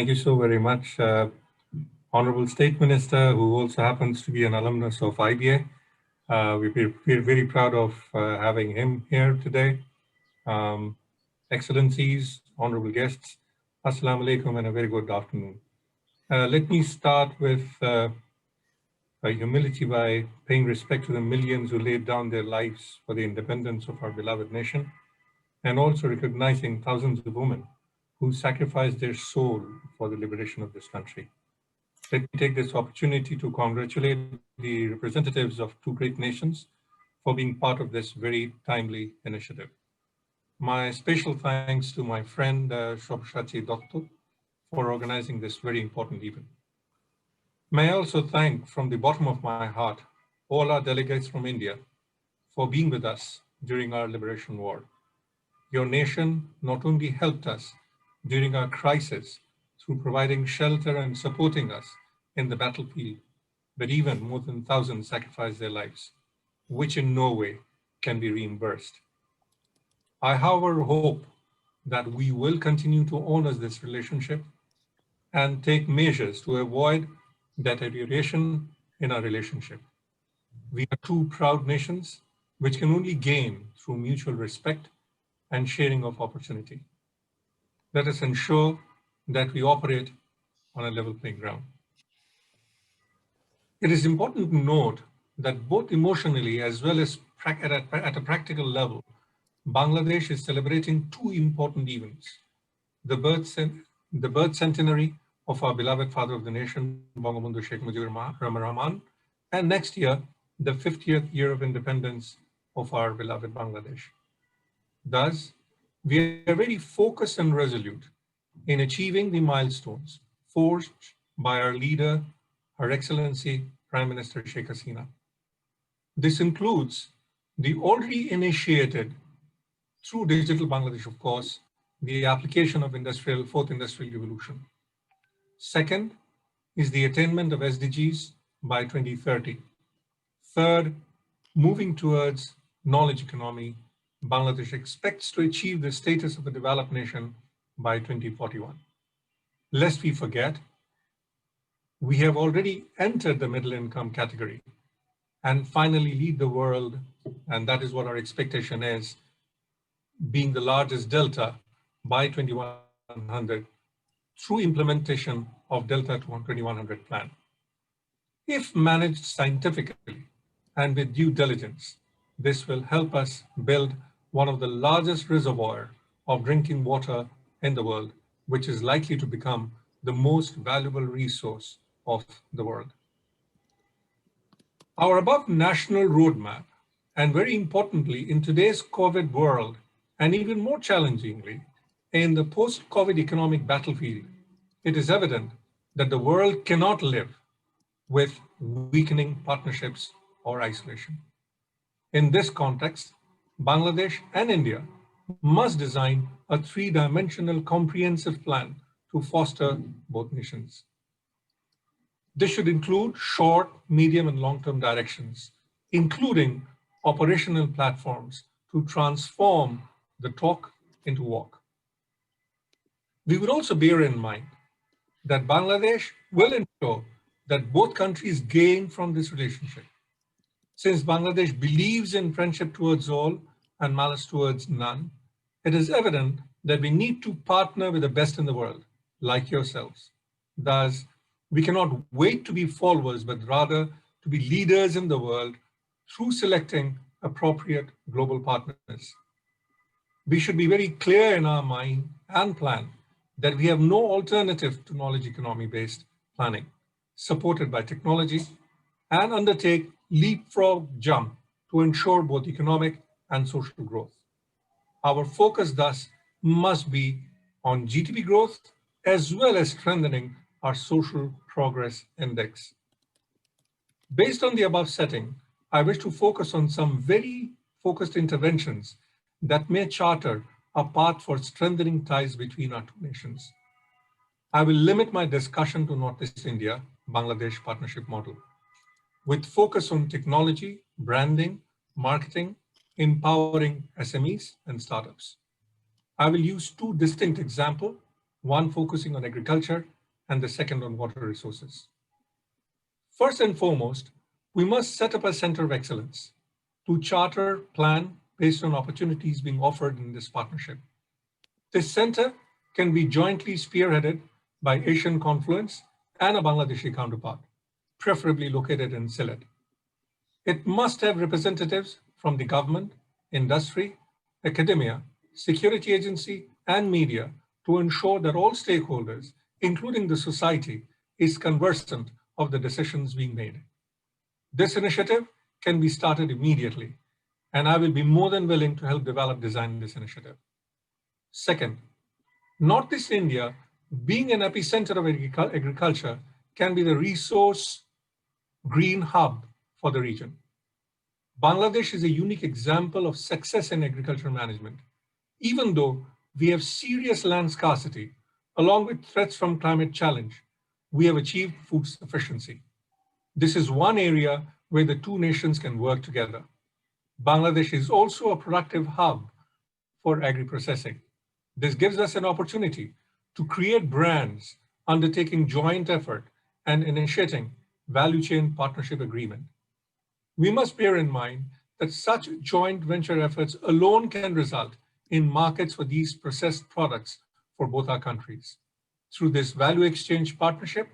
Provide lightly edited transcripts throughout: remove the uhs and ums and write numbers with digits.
Thank you so very much, Honorable State Minister, who also happens to be an alumnus of IBA. We're very proud of having him here today. Excellencies, honorable guests, Assalamu alaikum and a very good afternoon. Let me start with humility by paying respect to the millions who laid down their lives for the independence of our beloved nation, and also recognizing thousands of women who sacrificed their soul for the liberation of this country. Let me take this opportunity to congratulate the representatives of two great nations for being part of this very timely initiative. My special thanks to my friend Shobshati Dotto for organizing this very important event. May I also thank from the bottom of my heart all our delegates from India for being with us during our liberation war. Your nation not only helped us during our crisis through providing shelter and supporting us in the battlefield, but even more than thousands sacrificed their lives, which in no way can be reimbursed. I, however, hope that we will continue to honor this relationship and take measures to avoid deterioration in our relationship. We are two proud nations which can only gain through mutual respect and sharing of opportunity. Let us ensure that we operate on a level playing ground. It is important to note that both emotionally as well as at a practical level, Bangladesh is celebrating two important events: the birth centenary of our beloved father of the nation, Bangabandhu Sheikh Mujibur Rahman, and next year, the 50th year of independence of our beloved Bangladesh. Thus, we are very focused and resolute in achieving the milestones forged by our leader, Her Excellency Prime Minister Sheikh Hasina. This includes the already initiated, through Digital Bangladesh, of course, the application of fourth industrial revolution. Second is the attainment of SDGs by 2030. Third, moving towards knowledge economy, Bangladesh expects to achieve the status of a developed nation by 2041. Lest we forget, we have already entered the middle income category and finally lead the world, and that is what our expectation is, being the largest delta by 2100 through implementation of Delta 2100 plan. If managed scientifically and with due diligence, this will help us build one of the largest reservoirs of drinking water in the world, which is likely to become the most valuable resource of the world. Our above national roadmap, and very importantly, in today's COVID world, and even more challengingly, in the post-COVID economic battlefield, it is evident that the world cannot live with weakening partnerships or isolation. In this context, Bangladesh and India must design a three-dimensional comprehensive plan to foster both nations. This should include short, medium, and long-term directions, including operational platforms to transform the talk into walk. We would also bear in mind that Bangladesh will ensure that both countries gain from this relationship. Since Bangladesh believes in friendship towards all and malice towards none, it is evident that we need to partner with the best in the world, like yourselves. Thus, we cannot wait to be followers, but rather to be leaders in the world through selecting appropriate global partners. We should be very clear in our mind and plan that we have no alternative to knowledge economy-based planning, supported by technology, and undertake leapfrog jump to ensure both economic and social growth. Our focus thus must be on GDP growth as well as strengthening our social progress index. Based on the above setting, I wish to focus on some very focused interventions that may charter a path for strengthening ties between our two nations. I will limit my discussion to Northeast India, Bangladesh partnership model, with focus on technology, branding, marketing, empowering SMEs and startups. I will use two distinct examples, one focusing on agriculture and the second on water resources. First and foremost, we must set up a center of excellence to charter, plan based on opportunities being offered in this partnership. This center can be jointly spearheaded by Asian Confluence and a Bangladeshi counterpart, preferably located in Sylhet. It must have representatives from the government, industry, academia, security agency, and media to ensure that all stakeholders, including the society, is conversant of the decisions being made. This initiative can be started immediately, and I will be more than willing to help design this initiative. Second, Northeast India, being an epicenter of agriculture, can be the resource green hub for the region. Bangladesh is a unique example of success in agricultural management. Even though we have serious land scarcity, along with threats from climate challenge, we have achieved food sufficiency. This is one area where the two nations can work together. Bangladesh is also a productive hub for agri-processing. This gives us an opportunity to create brands, undertaking joint effort, and initiating value chain partnership agreement. We must bear in mind that such joint venture efforts alone can result in markets for these processed products for both our countries. Through this value exchange partnership,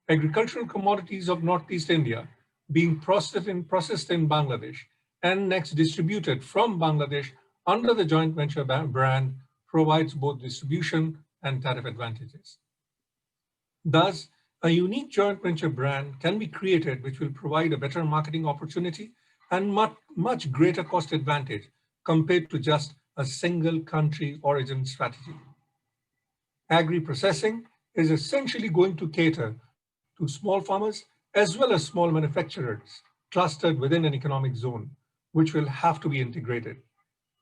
agricultural commodities of Northeast India being processed in Bangladesh and next distributed from Bangladesh under the joint venture brand provides both distribution and tariff advantages. Thus, a unique joint venture brand can be created which will provide a better marketing opportunity and much greater cost advantage compared to just a single country origin strategy. Agri-processing is essentially going to cater to small farmers as well as small manufacturers clustered within an economic zone, which will have to be integrated.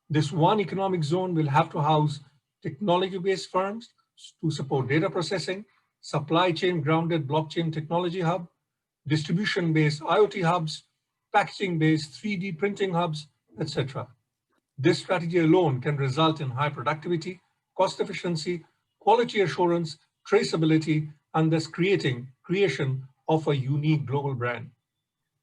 This one economic zone will have to house technology-based firms to support data processing, supply chain grounded blockchain technology hub, distribution-based IoT hubs, packaging-based 3D printing hubs, etc. This strategy alone can result in high productivity, cost efficiency, quality assurance, traceability, and thus creation of a unique global brand.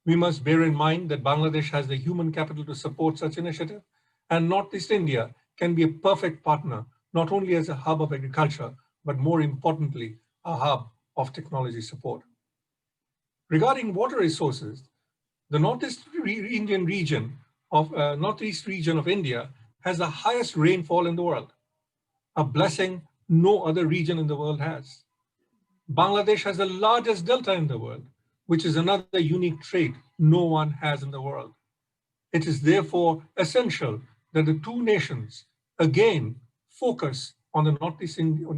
We must bear in mind that Bangladesh has the human capital to support such initiative, and Northeast India can be a perfect partner, not only as a hub of agriculture, but more importantly, a hub of technology support. Regarding water resources, the Northeast region of India has the highest rainfall in the world, a blessing no other region in the world has. Bangladesh has the largest delta in the world, which is another unique trait no one has in the world. It is therefore essential that the two nations again focus on the Northeast India,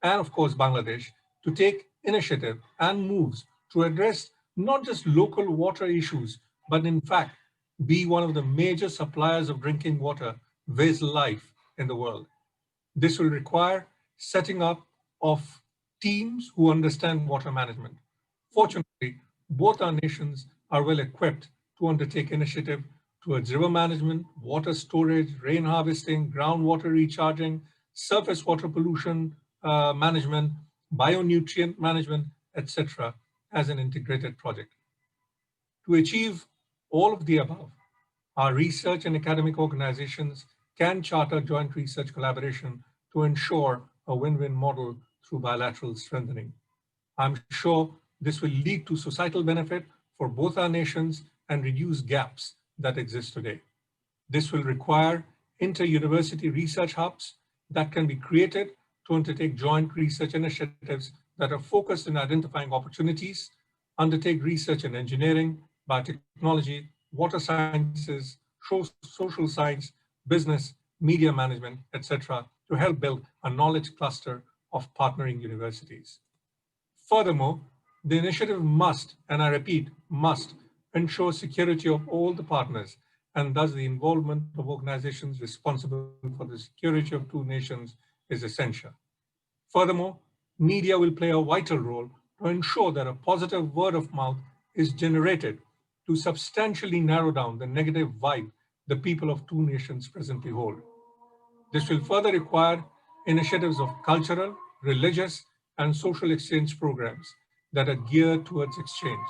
and of course Bangladesh, to take initiative and moves to address not just local water issues, but in fact be one of the major suppliers of drinking water with life in the world. This will require setting up of teams who understand water management. Fortunately, both our nations are well equipped to undertake initiative towards river management, water storage, rain harvesting, groundwater recharging, surface water pollution management, bionutrient management, etc., as an integrated project. To achieve all of the above, our research and academic organizations can charter joint research collaboration to ensure a win-win model through bilateral strengthening. I'm sure this will lead to societal benefit for both our nations and reduce gaps that exist today. This will require inter-university research hubs that can be created to undertake joint research initiatives that are focused on identifying opportunities, undertake research in engineering, biotechnology, water sciences, social science, business, media management, etc., to help build a knowledge cluster of partnering universities. Furthermore, the initiative must, and I repeat, must, ensure security of all the partners, and thus the involvement of organizations responsible for the security of two nations is essential. Furthermore, media will play a vital role to ensure that a positive word of mouth is generated to substantially narrow down the negative vibe the people of two nations presently hold. This will further require initiatives of cultural, religious, and social exchange programs that are geared towards exchange.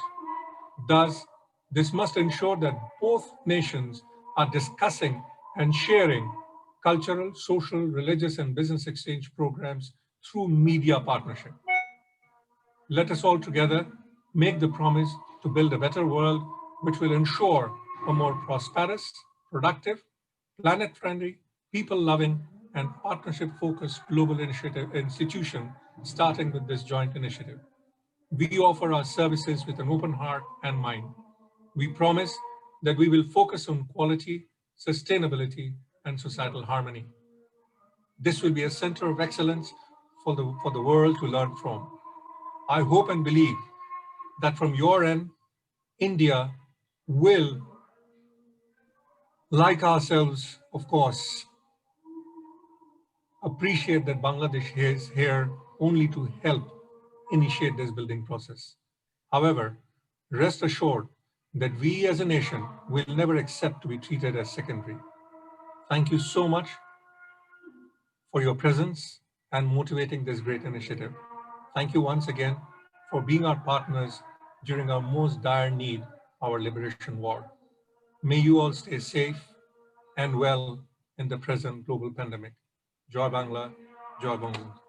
Thus, this must ensure that both nations are discussing and sharing cultural, social, religious, and business exchange programs through media partnership. Let us all together make the promise to build a better world which will ensure a more prosperous, productive, planet friendly, people loving, and partnership focused global initiative institution starting with this joint initiative. We offer our services with an open heart and mind. We promise that we will focus on quality, sustainability, and societal harmony. This will be a center of excellence for the world to learn from. I hope and believe that from your end, India will, like ourselves, of course, appreciate that Bangladesh is here only to help initiate this building process. However, rest assured that we as a nation will never accept to be treated as secondary. Thank you so much for your presence and motivating this great initiative. Thank you once again for being our partners during our most dire need, our liberation war. May you all stay safe and well in the present global pandemic. Joy Bangla, Joy Bangla.